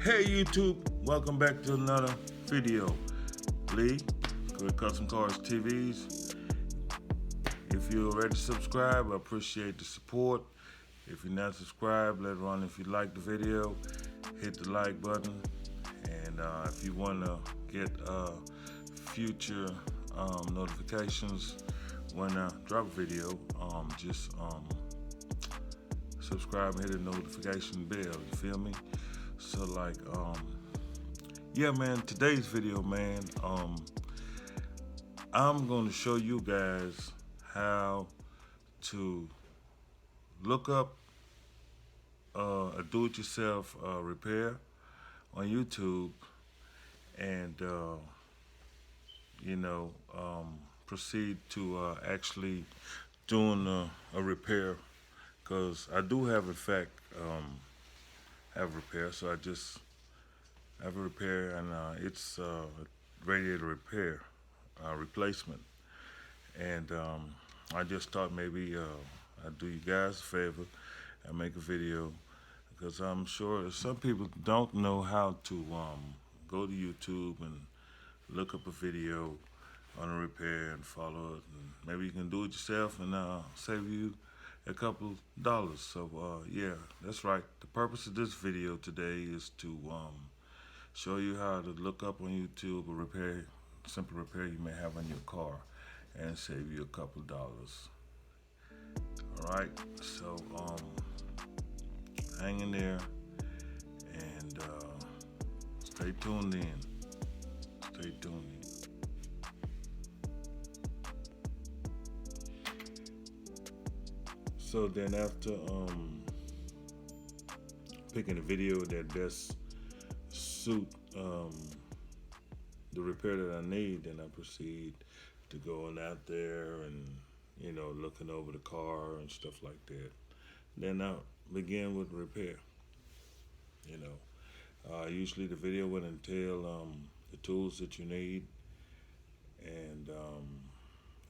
Hey YouTube, welcome back to another video. Lee, with Custom Cars TVs. If you're already subscribed, I appreciate the support. If you're not subscribed, let run. If you like the video, hit the like button. And if you want to get future notifications when I drop a video, just subscribe and hit the notification bell. You feel me? So yeah, man. Today's video, man. I'm gonna show you guys how to look up a do-it-yourself repair on YouTube and proceed to actually doing a repair, because I do have, in fact, have repair. So I just have a repair, and it's radiator repair replacement. And I just thought maybe I'd do you guys a favor and make a video, because I'm sure some people don't know how to go to YouTube and look up a video on a repair and follow it. And maybe you can do it yourself and save you a couple dollars. So yeah, that's right. The purpose of this video today is to show you how to look up on YouTube a repair, simple repair you may have on your car, and save you a couple dollars. All right, so hang in there and stay tuned in. Stay tuned in. So then after picking a video that best suit the repair that I need, then I proceed to going out there and looking over the car and stuff like that. Then I begin with repair. Usually the video would entail the tools that you need, and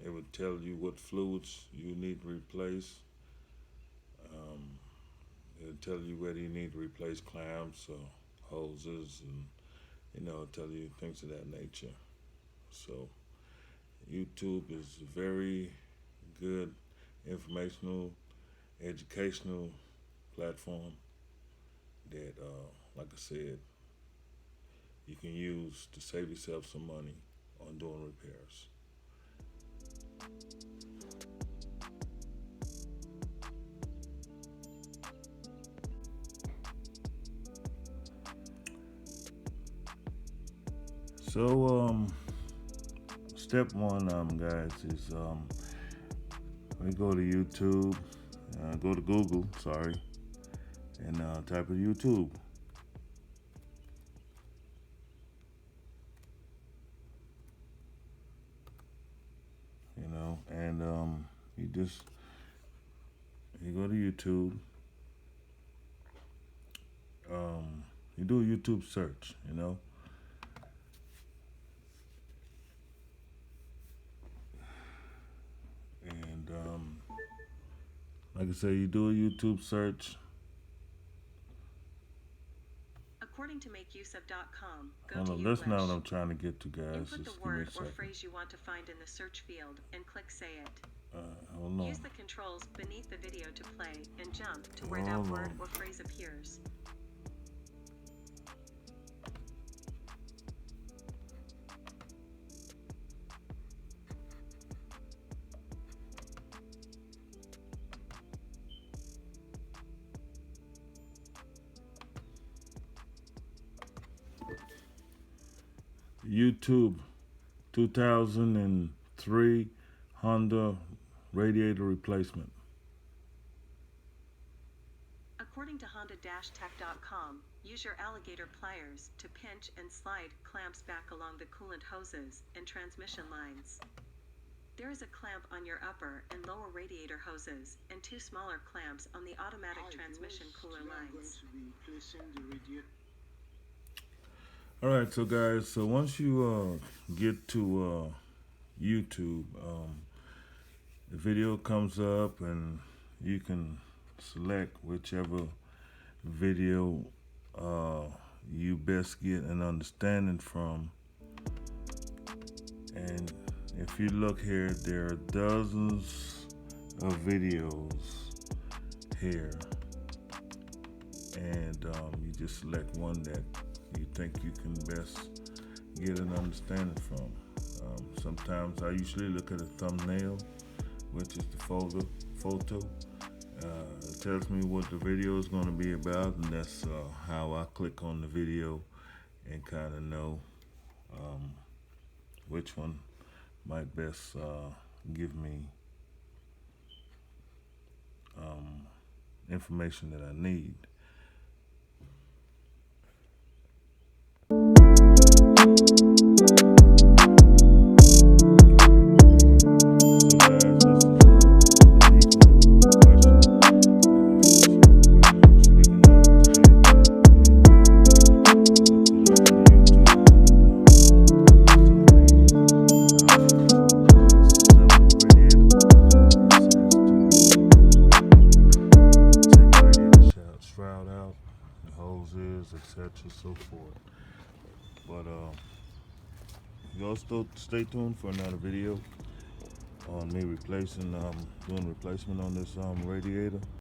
it would tell you what fluids you need to replace. It would tell you whether you need to replace clamps or hoses, and tell you things of that nature. So YouTube is a very good informational, educational platform that, like I said, you can use to save yourself some money on doing repairs. So step one, guys, is we go to YouTube, go to Google, sorry, and type in YouTube. And you go to YouTube, you do a YouTube search, and like I say, you do a YouTube search. According to makeuseof.com, go Hold to on, English. that's not what I'm trying to get to, guys. Input Just the give me a word or second. phrase you want to find in the search field and click Say It. Hold on. Use the controls beneath the video to play and jump to where that Hold word on. or phrase appears. YouTube 2003 Honda radiator replacement. According to Honda-Tech.com, use your alligator pliers to pinch and slide clamps back along the coolant hoses and transmission lines. There is a clamp on your upper and lower radiator hoses and two smaller clamps on the automatic transmission cooler lines. All right, so guys, so once you get to YouTube, the video comes up and you can select whichever video you best get an understanding from. And if you look here, there are dozens of videos here, and you just select one that you think you can best get an understanding from. Sometimes I usually look at a thumbnail, which is the photo. It tells me what the video is going to be about, and that's how I click on the video and kind of know which one might best give me information that I need. Shroud out, the hoses, etc., so forth. But y'all still stay tuned for another video on me doing replacement on this radiator.